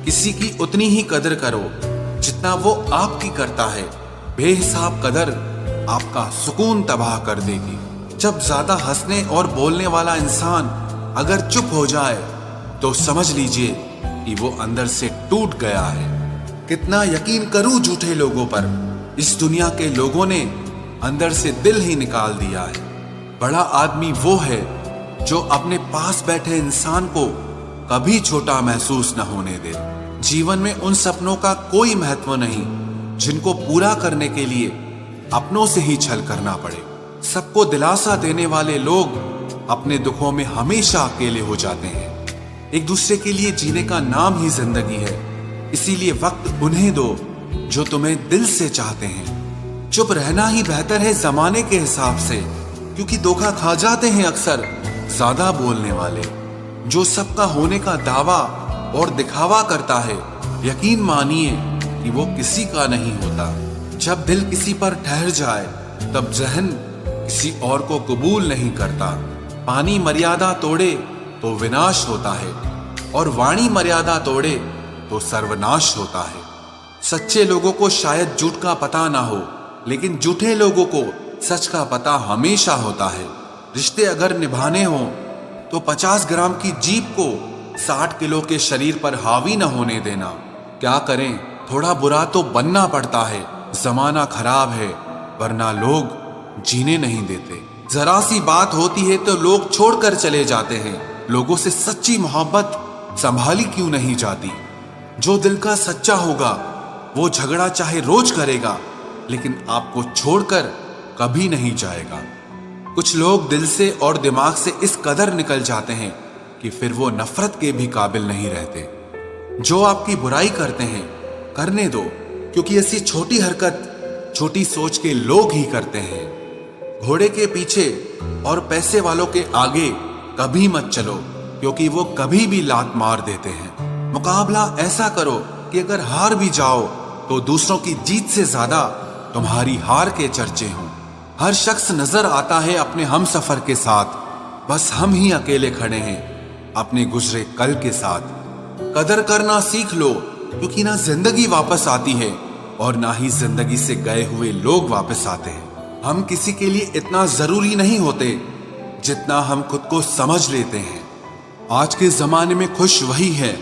किसी की उतनी ही कदर करो जितना वो आपकी करता है। बेहिसाब कदर आपका सुकून तबाह कर देगी। जब ज्यादा हंसने और बोलने वाला इंसान अगर चुप हो जाए तो समझ लीजिए कि वो अंदर से टूट गया है। कितना यकीन करूं झूठे लोगों पर, इस दुनिया के लोगों ने अंदर से दिल ही निकाल दिया है। बड़ा आदमी वो है जो अपने पास बैठे इंसान को कभी छोटा महसूस न होने दे। जीवन में उन सपनों का कोई महत्व नहीं जिनको पूरा करने के लिए अपनों से ही छल करना पड़े। सबको दिलासा देने वाले लोग अपने दुखों में हमेशा अकेले हो जाते हैं। एक दूसरे के लिए जीने का नाम ही जिंदगी है, इसीलिए वक्त उन्हें दो जो तुम्हें दिल से चाहते हैं। चुप रहना ही बेहतर है जमाने के हिसाब से, क्योंकि धोखा खा जाते हैं अक्सर ज्यादा बोलने वाले। जो सबका होने का दावा और दिखावा करता है, यकीन मानिए कि वो किसी का नहीं होता। जब दिल किसी पर ठहर जाए तब जहन किसी और को कबूल नहीं करता। पानी मर्यादा तोड़े तो विनाश होता है और वाणी मर्यादा तोड़े तो सर्वनाश होता है। सच्चे लोगों को शायद झूठ का पता ना हो, लेकिन झूठे लोगों को सच का पता हमेशा होता है। रिश्ते अगर निभाने हो तो 50 ग्राम की जीभ को 60 किलो के शरीर पर हावी न होने देना। क्या करें, थोड़ा बुरा तो बनना पड़ता है। जमाना खराब है वरना लोग जीने नहीं देते। जरा सी बात होती है तो लोग छोड़कर चले जाते हैं। लोगों से सच्ची मोहब्बत संभाली क्यों नहीं जाती? जो दिल का सच्चा होगा वो झगड़ा चाहे रोज करेगा, लेकिन आपको छोड़कर कभी नहीं जाएगा। कुछ लोग दिल से और दिमाग से इस कदर निकल जाते हैं कि फिर वो नफरत के भी काबिल नहीं रहते। जो आपकी बुराई करते हैं करने दो, क्योंकि ऐसी छोटी हरकत छोटी सोच के लोग ही करते हैं। घोड़े के पीछे और पैसे वालों के आगे कभी मत चलो, क्योंकि वो कभी भी लात मार देते हैं। मुकाबला ऐसा करो कि अगर हार भी जाओ तो दूसरों की जीत से ज्यादा तुम्हारी हार के चर्चे हों। हर शख्स नजर आता है अपने हम सफर के साथ, बस हम ही अकेले खड़े हैं अपने गुजरे कल के साथ। कदर करना सीख लो, क्योंकि ना जिंदगी वापस आती है और ना ही जिंदगी से गए हुए लोग वापस आते हैं। हम किसी के लिए इतना जरूरी नहीं होते जितना हम खुद को समझ लेते हैं। आज के जमाने में खुश वही है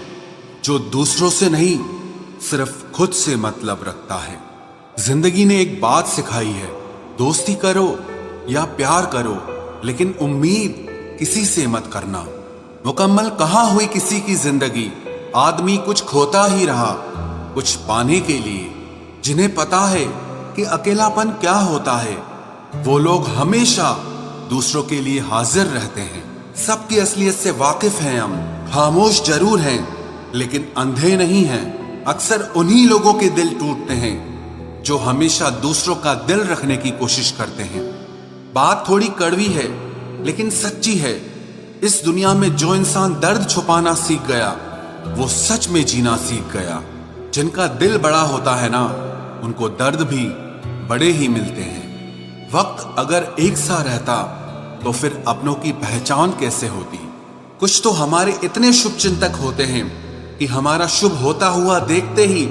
जो दूसरों से नहीं सिर्फ खुद से मतलब रखता है। जिंदगी ने एक बात सिखाई है, दोस्ती करो या प्यार करो, लेकिन उम्मीद किसी से मत करना। मुकम्मल कहाँ हुई किसी की जिंदगी? आदमी कुछ खोता ही रहा कुछ पाने के लिए। जिन्हें पता है कि अकेलापन क्या होता है, वो लोग हमेशा दूसरों के लिए हाजिर रहते हैं। सबकी असलियत से वाकिफ हैं हम, खामोश जरूर हैं लेकिन अंधे नहीं हैं। अक्सर उन्हीं लोगों के दिल टूटते हैं जो हमेशा दूसरों का दिल रखने की कोशिश करते हैं। बात थोड़ी कड़वी है लेकिन सच्ची है। इस दुनिया में जो इंसान दर्द छुपाना सीख गया वो सच में जीना सीख गया। जिनका दिल बड़ा होता है ना, उनको दर्द भी बड़े ही मिलते हैं। वक्त अगर एक सा रहता तो फिर अपनों की पहचान कैसे होती? कुछ तो हमारे इतने शुभ चिंतक होते हैं कि हमारा शुभ होता हुआ देखते ही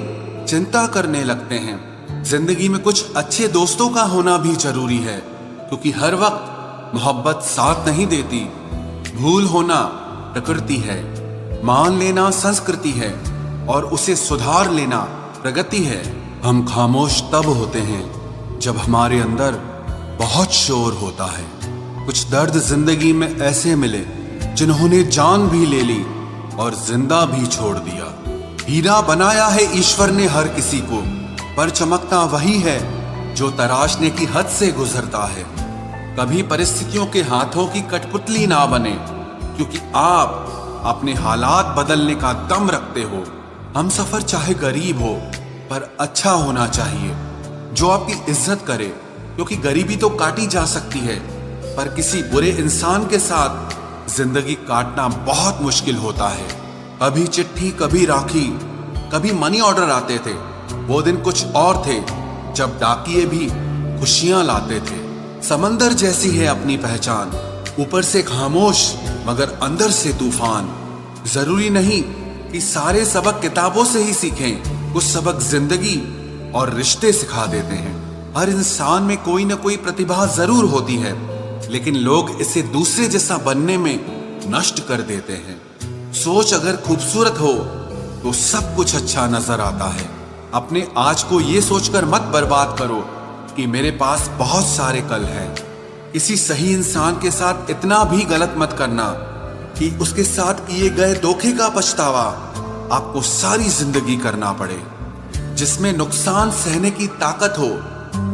चिंता करने लगते हैं। जिंदगी में कुछ अच्छे दोस्तों का होना भी जरूरी है, क्योंकि हर वक्त मोहब्बत साथ नहीं देती। भूल होना प्रकृति है, मान लेना संस्कृति है और उसे सुधार लेना प्रगति है। हम खामोश तब होते हैं जब हमारे अंदर बहुत शोर होता है। कुछ दर्द जिंदगी में ऐसे मिले जिन्होंने जान भी ले ली और जिंदा भी छोड़ दिया। हीरा बनाया है ईश्वर ने हर किसी को, पर चमकता वही है जो तराशने की हद से गुजरता है। कभी परिस्थितियों के हाथों की कठपुतली ना बने, क्योंकि आप अपने हालात बदलने का दम रखते हो। हम सफर चाहे गरीब हो पर अच्छा होना चाहिए, जो आपकी इज्जत करे, क्योंकि गरीबी तो काटी जा सकती है पर किसी बुरे इंसान के साथ जिंदगी काटना बहुत मुश्किल होता है। कभी चिट्ठी, कभी राखी, कभी मनी ऑर्डर आते थे। वो दिन कुछ और थे जब डाकिये भी खुशियां लाते थे। समंदर जैसी है अपनी पहचान, ऊपर से खामोश मगर अंदर से तूफान। जरूरी नहीं कि सारे सबक किताबों से ही सीखें, कुछ सबक जिंदगी और रिश्ते सिखा देते हैं। हर इंसान में कोई ना कोई प्रतिभा जरूर होती है, लेकिन लोग इसे दूसरे जैसा बनने में नष्ट कर देते हैं। सोच अगर खूबसूरत हो तो सब कुछ अच्छा नजर आता है। अपने आज को ये सोचकर मत बर्बाद करो कि मेरे पास बहुत सारे कल हैं। किसी सही इंसान के साथ इतना भी गलत मत करना कि उसके साथ किए गए धोखे का पछतावा आपको सारी जिंदगी करना पड़े। जिसमें नुकसान सहने की ताकत हो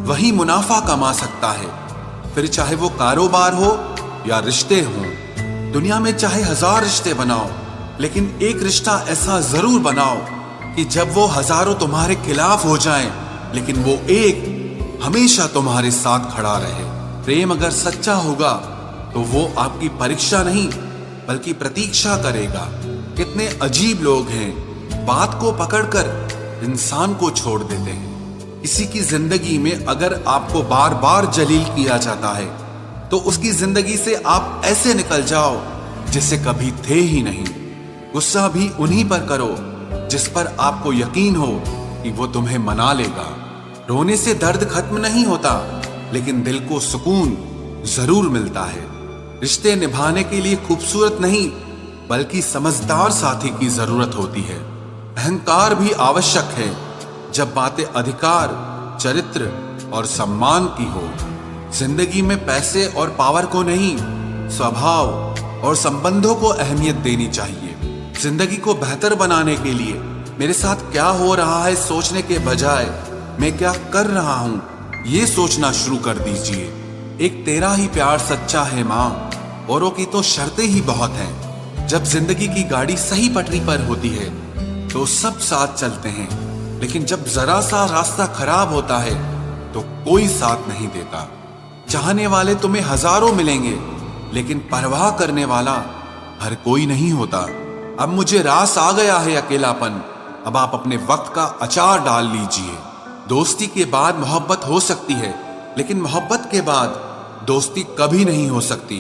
वही मुनाफा कमा सकता है, फिर चाहे वो कारोबार हो या रिश्ते हों। दुनिया में चाहे 1000 रिश्ते बनाओ, लेकिन एक रिश्ता ऐसा जरूर बनाओ कि जब वो हजारों तुम्हारे खिलाफ हो जाएं, लेकिन वो एक हमेशा तुम्हारे साथ खड़ा रहे। प्रेम अगर सच्चा होगा तो वो आपकी परीक्षा नहीं बल्कि प्रतीक्षा करेगा। कितने अजीब लोग हैं, बात को पकड़कर इंसान को छोड़ देते हैं। किसी की जिंदगी में अगर आपको बार बार जलील किया जाता है तो उसकी जिंदगी से आप ऐसे निकल जाओ जैसे कभी थे ही नहीं। गुस्सा भी उन्हीं पर करो जिस पर आपको यकीन हो कि वो तुम्हें मना लेगा। रोने से दर्द खत्म नहीं होता, लेकिन दिल को सुकून जरूर मिलता है। रिश्ते निभाने के लिए खूबसूरत नहीं बल्कि समझदार साथी की जरूरत होती है। अहंकार भी आवश्यक है जब बातें अधिकार, चरित्र और सम्मान की हो। जिंदगी में पैसे और पावर को नहीं, स्वभाव और संबंधों को अहमियत देनी चाहिए। जिंदगी को बेहतर बनाने के लिए मेरे साथ क्या हो रहा है सोचने के बजाय मैं क्या कर रहा हूं ये सोचना शुरू कर दीजिए। एक तेरा ही प्यार सच्चा है माँ, औरों की तो शर्तें ही बहुत हैं। जब जिंदगी की गाड़ी सही पटरी पर होती है तो सब साथ चलते हैं, लेकिन जब जरा सा रास्ता खराब होता है तो कोई साथ नहीं देता। चाहने वाले तुम्हें हजारों मिलेंगे, लेकिन परवाह करने वाला हर कोई नहीं होता। अब मुझे रास आ गया है अकेलापन, अब आप अपने वक्त का अचार डाल लीजिए। दोस्ती के बाद मोहब्बत हो सकती है, लेकिन मोहब्बत के बाद दोस्ती कभी नहीं हो सकती,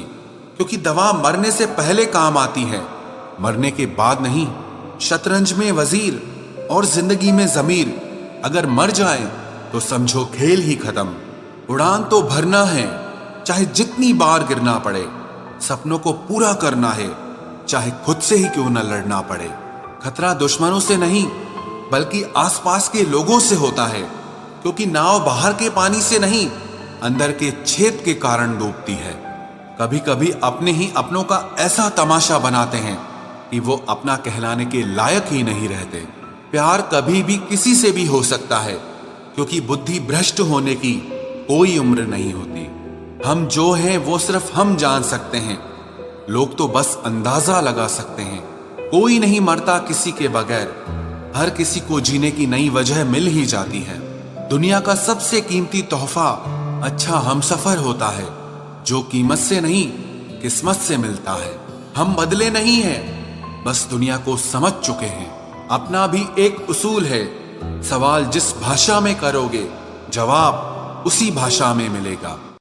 क्योंकि दवा मरने से पहले काम आती है, मरने के बाद नहीं। शतरंज में वजीर और जिंदगी में जमीर अगर मर जाए तो समझो खेल ही खत्म। उड़ान तो भरना है, चाहे जितनी बार गिरना पड़े। सपनों को पूरा करना है, चाहे खुद से ही क्यों न लड़ना पड़े। खतरा दुश्मनों से नहीं बल्कि आसपास के लोगों से होता है, क्योंकि नाव बाहर के पानी से नहीं अंदर के छेद के कारण डूबती है। कभी कभी अपने ही अपनों का ऐसा तमाशा बनाते हैं कि वो अपना कहलाने के लायक ही नहीं रहते। प्यार कभी भी किसी से भी हो सकता है, क्योंकि बुद्धि भ्रष्ट होने की कोई उम्र नहीं होती। हम जो हैं वो सिर्फ हम जान सकते हैं, लोग तो बस अंदाजा लगा सकते हैं। कोई नहीं मरता किसी के बगैर, हर किसी को जीने की नई वजह मिल ही जाती है। दुनिया का सबसे कीमती तोहफा अच्छा हमसफर होता है, जो कीमत से नहीं किस्मत से मिलता है। हम बदले नहीं हैं, बस दुनिया को समझ चुके हैं। अपना भी एक उसूल है, सवाल जिस भाषा में करोगे जवाब उसी भाषा में मिलेगा।